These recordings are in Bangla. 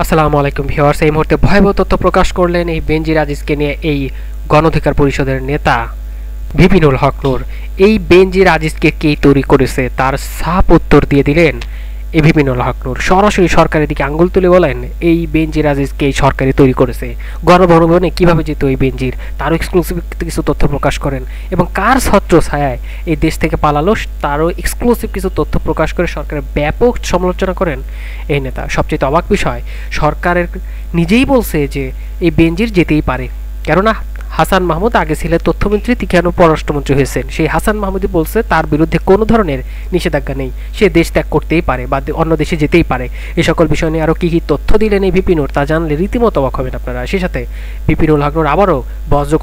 আসসালামু আলাইকুম ভিউয়ার্স, এই মুহূর্তে ভয়াবহ তথ্য প্রকাশ করলেন এই বেনজির আজিজকে নিয়ে এই গণ অধিকার পরিষদের নেতা ভিপিনুল হক নূর। এই বেনজির আজিজকে কে তৈরি করেছে তার সাফ উত্তর দিয়ে দিলেন এই ভিপিনুল হক নূর। সরাসরি সরকারের দিকে আঙ্গুল তুলে বলেন এই বেনজির আজিজকে এই সরকারই তৈরি করেছে। গণভবনে কিভাবে যেত এই বেনজির তারও এক্সক্লুসিভ কিছু তথ্য প্রকাশ করেন এবং কার ছত্র ছায়ায় এই দেশ থেকে পালালো তারও এক্সক্লুসিভ কিছু তথ্য প্রকাশ করে সরকারের ব্যাপক সমালোচনা করেন এই নেতা। সবচেয়ে অবাক বিষয়, সরকারের নিজেই বলছে যে এই বেনজির যেতেই পারে, কেননা হাসান মাহমুদ আগে ছিলেন তথ্যমন্ত্রী, কেন পররাষ্ট্রমন্ত্রী হয়েছেন। সেই হাসান মাহমুদই বলছে তার বিরুদ্ধে কোনো ধরনের নিষেধাজ্ঞা নেই, সে দেশ ত্যাগ করতেই পারে বা অন্য দেশে যেতেই পারে। এই সকল বিষয় নিয়ে আরও কী কী তথ্য দিলেন এই ভিপিনুর তা জানলে রীতিমতো অবাক হবেন আপনারা। সেই সাথে ভিপিনুল হক নূর আবারও বজ্র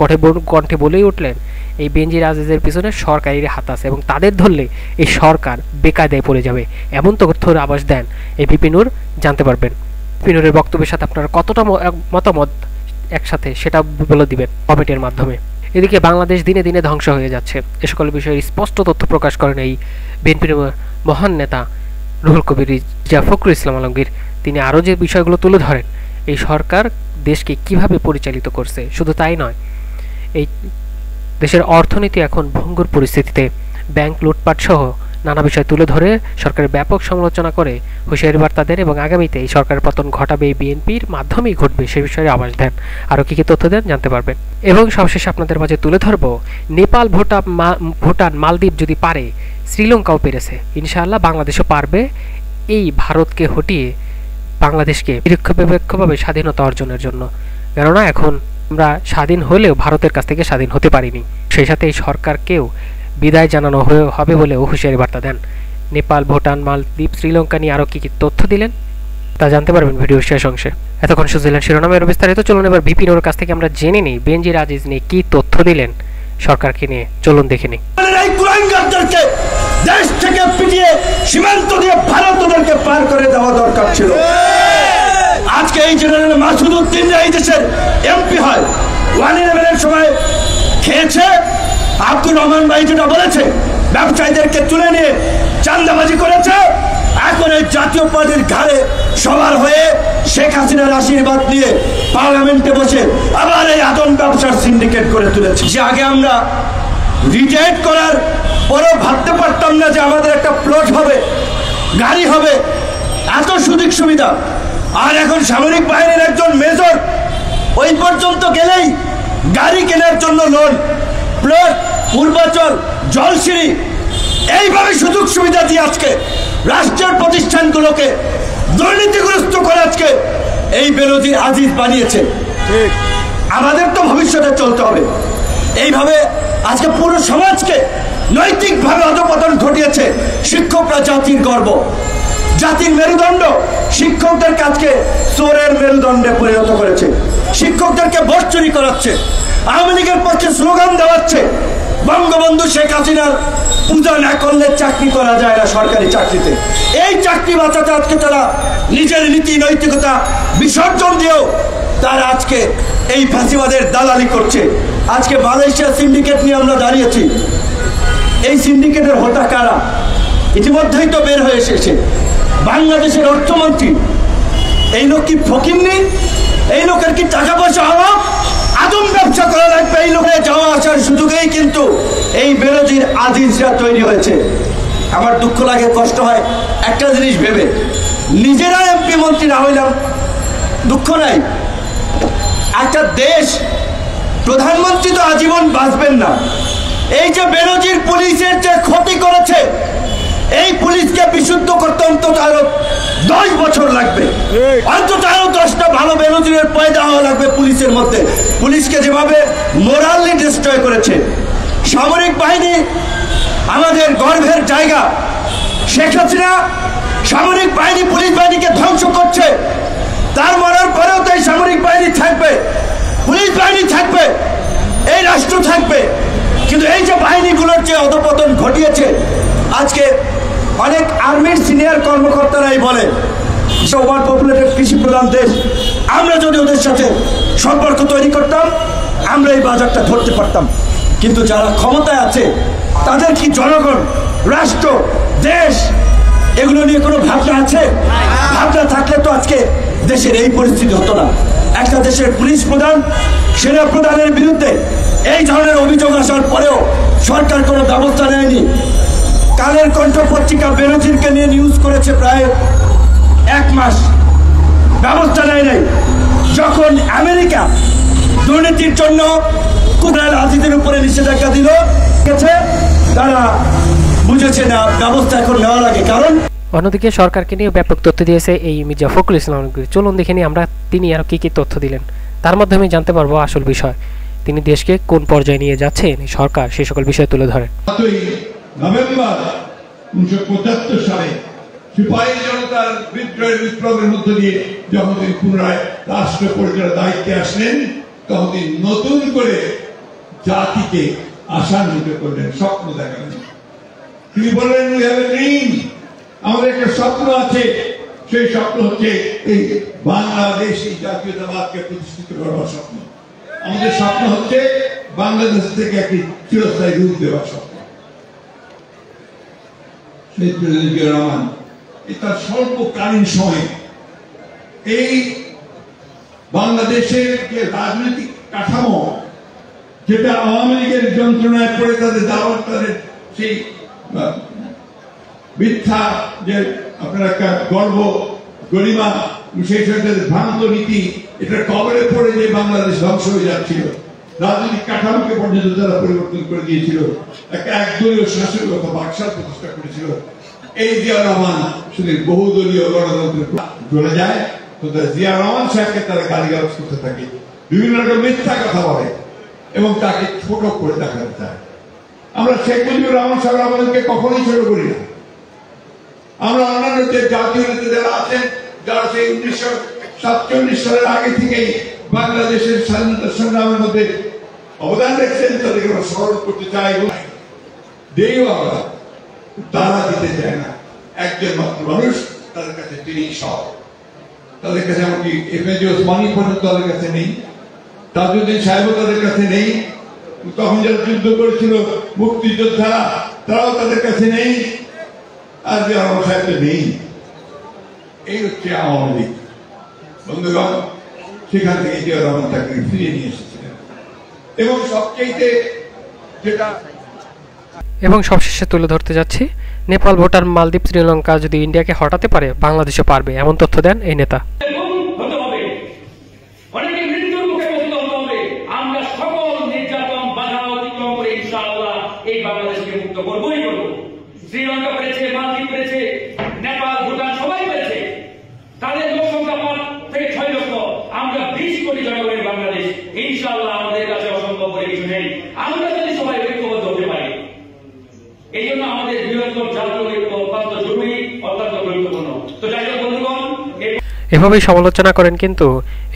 কণ্ঠে বলেই উঠলেন এই বেনজির আজিজের পিছনে সরকারের হাত আছে এবং তাদের ধরলে এই সরকার বেকায়দায় পড়ে যাবে, এমন তথ্যের আভাস দেন এই ভিপিনুর। জানতে পারবেন ভিপিনুরের বক্তব্যের সাথে আপনারা কতটা মতামত একসাথে সেটা বলে দিবেন কমেন্টের মাধ্যমে। এদিকে বাংলাদেশ দিনে দিনে ধ্বংস হয়ে যাচ্ছে, এ সকল বিষয়ে স্পষ্ট তথ্য প্রকাশ করেন এই বিএনপির মহান নেতা রুহুল কবির রিজা ফখরুল ইসলাম আলমগীর। তিনি আরও যে বিষয়গুলো তুলে ধরেন এই সরকার দেশকে কিভাবে পরিচালিত করছে, শুধু তাই নয় এই দেশের অর্থনীতি এখন ভঙ্গুর পরিস্থিতিতে, ব্যাংক লুটপাট সহ নানা বিষয় তুলে ধরে সরকারের ব্যাপক সমালোচনা করে হুঁশিয়ারি বার্তা দেন এবং আগামীতে এই সরকারের পতন ঘটাবে এই বিএনপির মাধ্যমেই ঘটবে সে বিষয়ে আভাস দেন। আরও কী কী তথ্য দেন জানতে পারবেন। এবং সবশেষে আপনাদের মাঝে তুলে ধরব নেপাল, ভুটান, মালদ্বীপ যদি পারে শ্রীলঙ্কাও পেরেছে, ইনশাআল্লাহ বাংলাদেশও পারবে এই ভারতকে হটিয়ে বাংলাদেশকে নিরপেক্ষভাবে স্বাধীনতা অর্জনের জন্য। কেননা এখন আমরা স্বাধীন হলেও ভারতের কাছ থেকে স্বাধীন হতে পারিনি। সেই সাথে এই সরকারকেও বিদায় জানানো হবে বলেও হুঁশিয়ারি বার্তা দেন। নেপাল, ভুটান, মালদ্বীপ, শ্রীলঙ্কা নিয়ে আরও কী কী তথ্য দিলেন তা জানতে পারবেন ভিডিওর শেষ অংশে। এতক্ষণ শুনছিলেন শিরোনামের বিস্তারিত। চলুন এবার ভিপিনুর কাছ থেকে আমরা জেনে নিই বেনজির আজিজ নিয়ে কী তথ্য দিলেন সরকারকে নিয়ে। চলুন দেখে নিই। দেশ থেকে পিটিয়ে সীমান্ত দিয়ে ভারতকে পার করে দেওয়া দরকার ছিল। আজকে এই জেনারেল মাসুদ উদ্দিন এই দেশের এমপি হয়, 1/11 সময় খেয়েছে। আব্দুর রহমান ভাই যেটা বলেছে ব্যবসায়ীদেরকে তুলে নিয়ে চাঁদাবাজি করেছে, এখন এই জাতীয় পার্টির ঘাড়ে সবার হয়ে শেখ হাসিনার আশীর্বাদ নিয়ে পার্লামেন্টে বসে আবার এই আদম ব্যবসার সিন্ডিকেট করে তুলেছে। যে আগে আমরা রিটায়ার করার পরেও ভাবতে পারতাম না যে আমাদের একটা প্লট হবে, গাড়ি হবে, এত সুযোগ সুবিধা। আর এখন সামরিক বাহিনীর একজন মেজর ওই পর্যন্ত গেলেই গাড়ি কেনার জন্য লোন, প্লট, পূর্বাচল, জলসিঁড়ি, এইভাবে সুযোগ সুবিধা দিয়ে আজকে রাষ্ট্রের প্রতিষ্ঠানগুলোকে দুর্নীতিগ্রস্ত করে আজকে এই বেনজির আজিজ বানিয়েছে। আমাদের তো ভবিষ্যতে চলতে হবে। এইভাবে আজকে পুরো সমাজকে নৈতিকভাবে অধঃপতন ঘটিয়েছে। শিক্ষকরা জাতির গর্ব, জাতির মেরুদণ্ড, শিক্ষকদেরকে আজকে চোরের মেরুদণ্ডে পরিণত করেছে। শিক্ষকদেরকে ভোট চুরি করাচ্ছে, আওয়ামী লীগের পক্ষে স্লোগান দেওয়াচ্ছে। বঙ্গবন্ধু শেখ হাসিনার পূজা না করলে চাকরি করা যায় না সরকারি চাকরিতে। এই চাকরি বাঁচাতে আজকে তারা নিজের নীতি নৈতিকতা বিসর্জন দিয়েও তারা আজকে এই ফাঁসিবাদের দালালি করছে। আজকে মালয়েশিয়া সিন্ডিকেট নিয়ে আমরা দাঁড়িয়েছি। এই সিন্ডিকেটের হোতা কারা ইতিমধ্যেই তো বের হয়ে এসেছে। বাংলাদেশের অর্থমন্ত্রী, এই লোক কি ফকিন্নি? এই লোকের কি টাকা পয়সা হওয়া? আদম ব্যবসা করা লাগবে। এই লোকের যাওয়া আসার সুযোগেই কিন্তু এই বেনজির আজিজরা তৈরি হয়েছে। আমার দুঃখ লাগে, কষ্ট হয় একটা জিনিস ভেবে, নিজেরা এমপি মন্ত্রী না হইলাম দুঃখ নাই। একটা দেশ প্রধানমন্ত্রী তো আজীবন বাঁচবেন না। এই যে বেনজির পুলিশের যে ক্ষতি করেছে, এই পুলিশকে বিশুদ্ধ করতে অন্তত আরো 10 বছর লাগবে, অন্তত আরো 10টা ভালো বেনজিরের পয়দা হওয়া লাগবে পুলিশের মধ্যে। পুলিশকে যেভাবে মোরালি ডিস্ট্রয় করেছে সামরিক বাহিনী, আমাদের গর্বের জায়গা। শেখ হাসিনা সামরিক বাহিনী, পুলিশ বাহিনীকে ধ্বংস করছে। তার মরার পরেও তো এই সামরিক বাহিনী থাকবে, পুলিশ বাহিনী থাকবে, এই রাষ্ট্র থাকবে। কিন্তু এই যে বাহিনীগুলোর যে অধঃপতন ঘটিয়েছে, আজকে অনেক আর্মির সিনিয়র কর্মকর্তারাই বলে ওভার পপুলেটেড কৃষি প্রধান দেশ, আমরা যদি ওদের সাথে সম্পর্ক তৈরি করতাম আমরা এই বাজারটা ধরতে পারতাম। কিন্তু যারা ক্ষমতায় আছে তাদের কি জনগণ, রাষ্ট্র আছে? ভাবনা থাকলে তো আজকে দেশের এই পরিস্থিতি হতো না। একটা দেশের পুলিশ প্রধান, সেনা প্রধানের বিরুদ্ধে এই ধরনের অভিযোগ আসার পরেও সরকার কোনো ব্যবস্থা নেয়নি। কালের কণ্ঠ পত্রিকা বেনজিরকে নিয়ে নিউজ করেছে প্রায় 1 মাস, ব্যবস্থা নেয় নাই। যখন আমেরিকা দুর্নীতির জন্য রাজনীতির উপরে নিষেধাজ্ঞা দিল, তারা বুঝেছে না ব্যবস্থা এখন নেওয়া লাগে। কারণ অন্যদিকে সরকারকে নিয়ে ব্যাপক তথ্য দিয়েছে এই মির্জা ফখরুল ইসলাম আলমগীর। চলুন দেখে নিই আমরা তিনি আরো কি তথ্য দিলেন, তার মাধ্যমে জানতে পারবো আসল বিষয়, তিনি দেশকে কোন পর্যায়ে নিয়ে যাচ্ছেন এই সরকার, সেই সকল বিষয় তুলে ধরেন। নভেম্বর 1975 সালে সিপাহী জনতার বিপ্লবের মধ্য দিয়ে যখন তিনি পুনরায় রাষ্ট্র পরিচালনার দায়িত্বে আসলেন, তখন তিনি নতুন করে জাতিকে আশান্বিত করলেন, স্বপ্ন দেখালেন। তিনি বললেন, আমাদের একটা স্বপ্ন আছে, সেই স্বপ্ন হচ্ছে এই বাংলাদেশ এই জাতীয়তাবাদকে প্রতিষ্ঠিত করার স্বপ্ন। আমাদের স্বপ্ন হচ্ছে বাংলাদেশ থেকে একটি চিরস্থায়ী রূপ দেওয়ার স্বপ্ন। শহীদ প্রেসিডেন্ট জিয়া রহমান তার স্বল্পকালীন সময়ে এই বাংলাদেশের যে রাজনৈতিক কাঠামো, যেটা আওয়ামী লীগের যন্ত্রণায় পড়ে তাদের দাওয়াত, তাদের সেই মিথ্যা যে আপনার একটা গর্ব গরিমা, সেই সাথে ভ্রান্ত নীতি, এটা কবরে পড়ে যে বাংলাদেশ ধ্বংস হয়ে যাচ্ছিল, রাজনৈতিক কাঠামোকে পর্যন্ত তারা পরিবর্তন করে দিয়েছিল, একটা একদলীয় শাসনের কথা বাকশাল প্রতিষ্ঠা করেছিল। এই জিয়া রহমান শুধু বহুদলীয় গণতন্ত্রে চলে যায়, তো জিয়া রহমান সাহেবকে তারা গালিগালাজ করতে থাকে, বিভিন্ন রকম মিথ্যা কথা বলে এবং তাকে ছোট করে দেখাতে চায়। আমরা শেখ মুজিবুর রহমান সাহেব আমাদেরকে কখনোই ছোট করি না। আমরা অন্যান্য যে জাতীয় নেতা যারা আছেন, যারা সেই 1947 সালের আগে থেকেই বাংলাদেশের স্বাধীনতা সংগ্রামের মধ্যে অবদান রেখেছেন, তাদেরকে আমরা স্মরণ করতে চাই এবং দেইও আমরা, তারা দিতে চায় না। একজন মাত্র মানুষ, তাদের কাছে তিনি সব, তাদের কাছে এমনকি এফএজি ওসমানী পর্যন্ত তাদের কাছে নেই, তাজউদ্দিন সাহেবও তাদের কাছে নেই, তখন যারা যুদ্ধ করেছিল মুক্তিযোদ্ধারা, তারাও তাদের কাছে নেই, আর যে আমার সাহেব নেই। এই হচ্ছে আওয়ামী লীগ। বন্ধুগণ, সেখান থেকে জিয়া রহমান তাকে ফিরিয়ে নিয়ে এসেছিলেন এবং সবচেয়ে যেটা এবং সবশেষে তুলে ধরতে যাচ্ছি, নেপাল, ভুটান, মালদ্বীপ, শ্রীলঙ্কা যদি ইন্ডিয়াকে হটাতে পারে, বাংলাদেশও পারবে, এমন তথ্য দেন এই নেতা। শ্রীলঙ্কা পেরেছে, মালদ্বীপ পেরেছে, নেপাল, ভুটান সবাই পেরেছে। তাদের লোক সংখ্যা 5 থেকে 6 লক্ষ, আমরা 20 কোটি জনগণের বাংলাদেশ। ইনশাআল্লাহ আমাদের কাছে অসম্ভব বলে কিছু নেই, আমরা যদি সবাই ঐক্যবদ্ধ হতে পারি। এই জন্য আমাদের বৃহত্তর জাতীয় ঐক্য অত্যন্ত জরুরি, অত্যন্ত গুরুত্বপূর্ণ। তো যাই হোক বন্ধুগণ, এভাবেই সমালোচনা করেন কিন্তু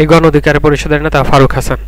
এই গণ অধিকার পরিষদের নেতা ফারুক হাসান।